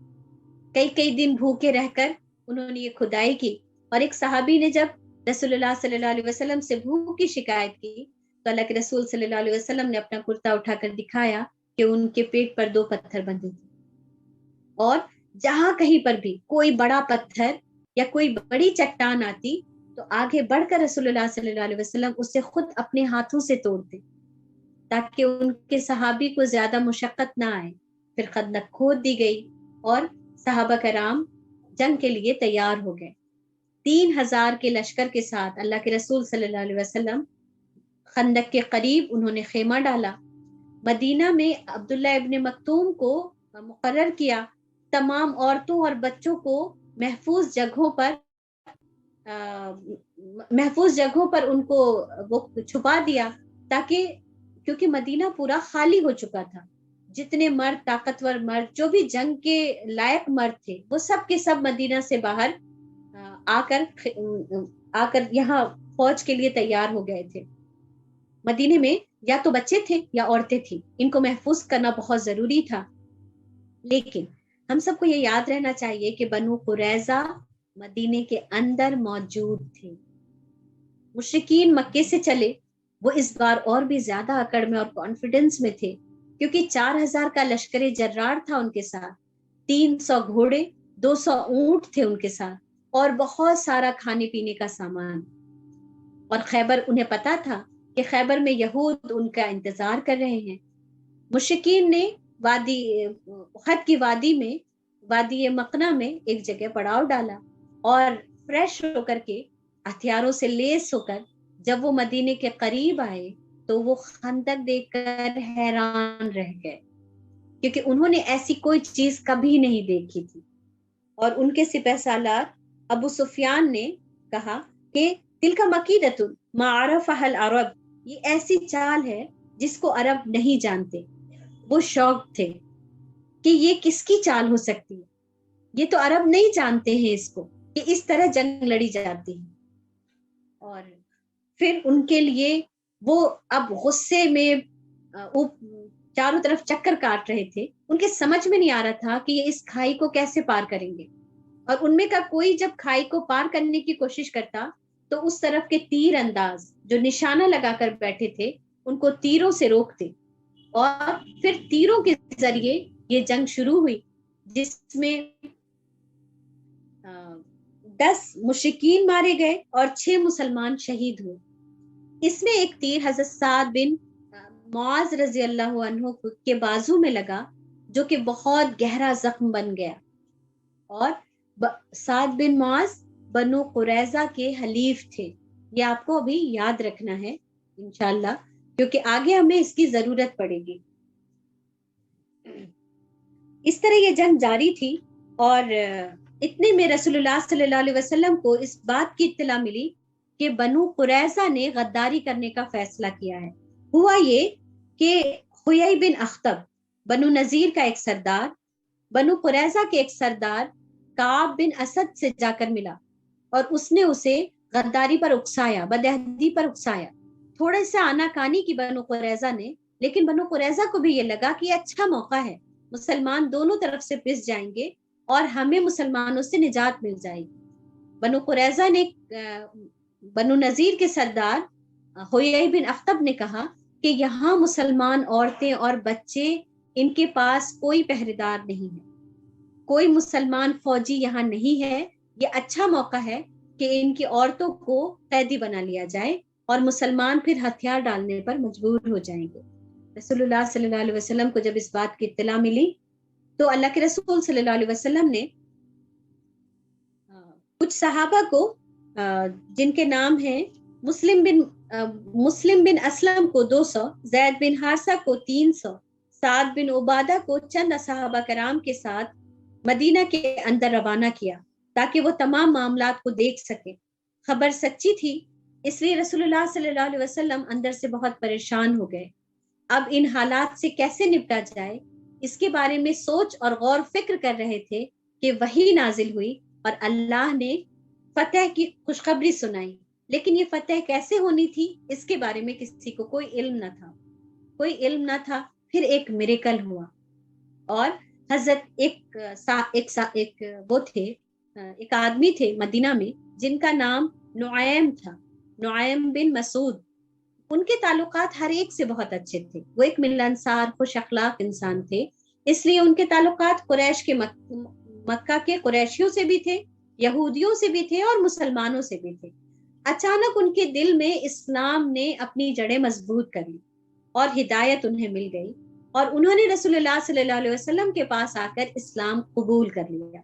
کئی دن بھوکے رہ کر انہوں نے یہ کھدائی کی. اور ایک صحابی نے جب رسول اللہ صلی اللہ علیہ وسلم سے بھوک کی شکایت کی تو اللہ کے رسول صلی اللہ علیہ وسلم نے اپنا کرتا اٹھا کر دکھایا کہ ان کے پیٹ پر 2 پتھر بندھے تھے. اور جہاں کہیں پر بھی کوئی بڑا پتھر یا کوئی بڑی چٹان آتی تو آگے بڑھ کر رسول اللہ صلی اللہ علیہ وسلم اسے خود اپنے ہاتھوں سے توڑتے، تاکہ ان کے صحابی کو زیادہ مشقت نہ آئے. پھر خندق کھود دی گئی اور صحابہ کرام جنگ کے لیے تیار ہو گئے. 3000 کے لشکر کے ساتھ اللہ کے رسول صلی اللہ علیہ وسلم خندق کے قریب انہوں نے خیمہ ڈالا. مدینہ میں عبداللہ ابن مکتوم کو مقرر کیا. تمام عورتوں اور بچوں کو محفوظ جگہوں پر ان کو وہ چھپا دیا، تاکہ کیونکہ مدینہ پورا خالی ہو چکا تھا. جتنے مرد، طاقتور مرد، جو بھی جنگ کے لائق مرد تھے، وہ سب کے سب مدینہ سے باہر آ کر یہاں فوج کے لیے تیار ہو گئے تھے. مدینے میں یا تو بچے تھے یا عورتیں تھیں، ان کو محفوظ کرنا بہت ضروری تھا. لیکن ہم سب کو یہ یاد رہنا چاہیے کہ بنو قریظہ مدینے کے اندر موجود تھے. مشرکین مکے سے چلے، وہ اس بار اور بھی زیادہ اکڑ میں اور کانفیڈنس میں تھے، کیونکہ 4000 کا لشکر جرار تھا ان کے ساتھ، 300 گھوڑے، 200 اونٹ تھے ان کے ساتھ، اور بہت سارا کھانے پینے کا سامان. اور خیبر، انہیں پتا تھا کہ خیبر میں یہود ان کا انتظار کر رہے ہیں. مشرکین نے احد کی وادی مقنا میں ایک جگہ پڑاؤ ڈالا، اور فریش ہو کر کے، ہتھیاروں سے لیس ہو کر جب وہ مدینے کے قریب آئے تو وہ خندق دیکھ کر حیران رہ گئے، کیونکہ انہوں نے ایسی کوئی چیز کبھی نہیں دیکھی تھی. اور ان کے سپہ سالار ابو سفیان نے کہا کہ تلک مکیدۃ ما عرفها العرب، یہ ایسی چال ہے جس کو عرب نہیں جانتے. وہ شوق تھے کہ یہ کس کی چال ہو سکتی ہے، یہ تو عرب نہیں جانتے ہیں اس کو، کہ اس طرح جنگ لڑی جاتی ہے. اور پھر ان کے لیے وہ اب غصے میں چاروں طرف چکر کاٹ رہے تھے. ان کے سمجھ میں نہیں آ رہا تھا کہ یہ اس کھائی کو کیسے پار کریں گے. اور ان میں کا کوئی جب کھائی کو پار کرنے کی کوشش کرتا تو اس طرف کے تیر انداز جو نشانہ لگا کر بیٹھے تھے ان کو تیروں سے روکتے، اور پھر تیروں کے ذریعے یہ جنگ شروع ہوئی جس میں 10 مشرکین مارے گئے اور 6 مسلمان شہید ہوئے. اس میں ایک تیر حضرت سعد بن معاذ رضی اللہ عنہ کے بازو میں لگا جو کہ بہت گہرا زخم بن گیا. اور سعد بن معاذ بنو قریظہ کے حلیف تھے. یہ آپ کو ابھی یاد رکھنا ہے انشاءاللہ، کیونکہ آگے ہمیں اس کی ضرورت پڑے گی. اس طرح یہ جنگ جاری تھی، اور اتنے میں رسول اللہ صلی اللہ علیہ وسلم کو اس بات کی اطلاع ملی کہ بنو قریظہ نے غداری کرنے کا فیصلہ کیا ہے. ہوا یہ کہ حیی بن اخطب، بنو نذیر کا ایک سردار، بنو قریظہ کے ایک سردار کعب بن اسد سے جا کر ملا اور اس نے اسے غداری پر اکسایا، بدعہدی پر اکسایا. تھوڑے سے آناکانی کی بنو قریظہ نے، لیکن بنو قریظہ کو بھی یہ لگا کہ یہ اچھا موقع ہے، مسلمان دونوں طرف سے پس جائیں گے اور ہمیں مسلمانوں سے نجات مل جائے گی. بنو قریظہ نے بنو نذیر کے سردار حیی بن اخطب نے کہا کہ یہاں مسلمان عورتیں اور بچے، ان کے پاس کوئی پہرےدار نہیں ہے، کوئی مسلمان فوجی یہاں نہیں ہے. یہ اچھا موقع ہے کہ ان کی عورتوں کو قیدی بنا لیا جائے اور مسلمان پھر ہتھیار ڈالنے پر مجبور ہو جائیں گے. رسول اللہ صلی اللہ علیہ وسلم کو جب اس بات کی اطلاع ملی تو اللہ کے رسول صلی اللہ علیہ وسلم نے کچھ صحابہ کو جن کے نام ہیں مسلم بن اسلم کو 200، زید بن حارثہ کو 300، سعد بن عبادہ کو چند صحابہ کرام کے ساتھ مدینہ کے اندر روانہ کیا تاکہ وہ تمام معاملات کو دیکھ سکے. خبر سچی تھی، اس لیے رسول اللہ صلی اللہ علیہ وسلم اندر سے بہت پریشان ہو گئے. اب ان حالات سے کیسے نپٹا جائے اس کے بارے میں سوچ اور غور فکر کر رہے تھے کہ وحی نازل ہوئی اور اللہ نے فتح کی خوشخبری سنائی. لیکن یہ فتح کیسے ہونی تھی اس کے بارے میں کسی کو کوئی علم نہ تھا. پھر ایک میریکل ہوا، اور حضرت ایک آدمی تھے مدینہ میں جن کا نام نعیم تھا، نعیم بن مسعود. ان کے تعلقات ہر ایک سے بہت اچھے تھے. وہ ایک ملنسار خوش اخلاق انسان تھے، اس لیے ان کے تعلقات قریش کے مکہ کے قریشیوں سے بھی تھے، یہودیوں سے بھی تھے اور مسلمانوں سے بھی تھے. اچانک ان کے دل میں اسلام نے اپنی جڑیں مضبوط کر لی اور ہدایت انہیں مل گئی، اور انہوں نے رسول اللہ صلی اللہ علیہ وسلم کے پاس آ کر اسلام قبول کر لیا.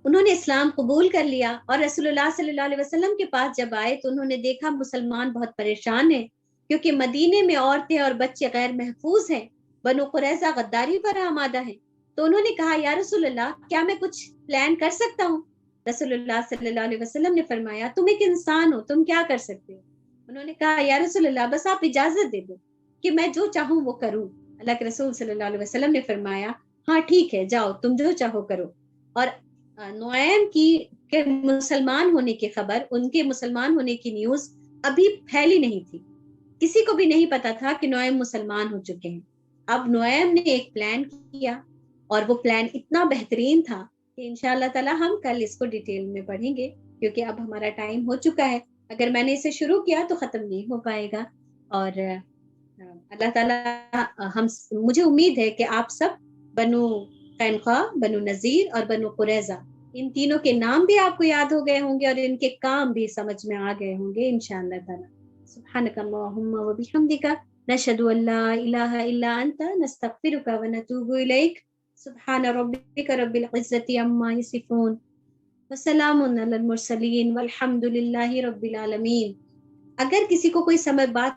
انہوں نے اسلام قبول کر لیا اور رسول اللہ صلی اللہ علیہ وسلم کے پاس جب آئے تو انہوں نے دیکھا مسلمان بہت پریشان ہیں کیونکہ مدینے میں عورتیں اور بچے غیر محفوظ ہیں، بنو قریظہ غداری پر آمادہ ہیں. تو انہوں نے کہا یا رسول اللہ کیا میں کچھ پلان کر سکتا ہوں؟ رسول اللہ صلی اللہ علیہ وسلم نے فرمایا تم ایک انسان ہو، تم کیا کر سکتے ہو؟ انہوں نے کہا یا رسول اللہ بس آپ اجازت دے دو کہ میں جو چاہوں وہ کروں. اللہ کے رسول صلی اللہ علیہ وسلم نے فرمایا ہاں ٹھیک ہے، جاؤ تم جو چاہو کرو. اور نعیم کے مسلمان ہونے کی خبر، ان کے مسلمان ہونے کی نیوز ابھی پھیلی نہیں تھی، کسی کو بھی نہیں پتا تھا کہ نعیم مسلمان ہو چکے ہیں. اب نعیم نے ایک پلان کیا اور وہ پلان اتنا بہترین تھا کہ انشاءاللہ تعالی ہم کل اس کو ڈیٹیل میں پڑھیں گے کیونکہ اب ہمارا ٹائم ہو چکا ہے. اگر میں نے اسے شروع کیا تو ختم نہیں ہو پائے گا، اور اللہ تعالی مجھے امید ہے کہ آپ سب بنو قینقاع، بنو نذیر اور بنو قریظہ ان تینوں کے نام بھی آپ کو یاد ہو گئے ہوں گے اور ان کے کام بھی سمجھ میں آ گئے ہوں گے انشاءاللہ تعالی. سبحانک اللہم و بحمدک نشہد ان لا الہ الا انت نستغفرک و نتوب الیک. سبحان ربک رب العزت عما یصفون وسلام علی المرسلین والحمد للہ رب العالمین. اگر کسی کو کوئی بات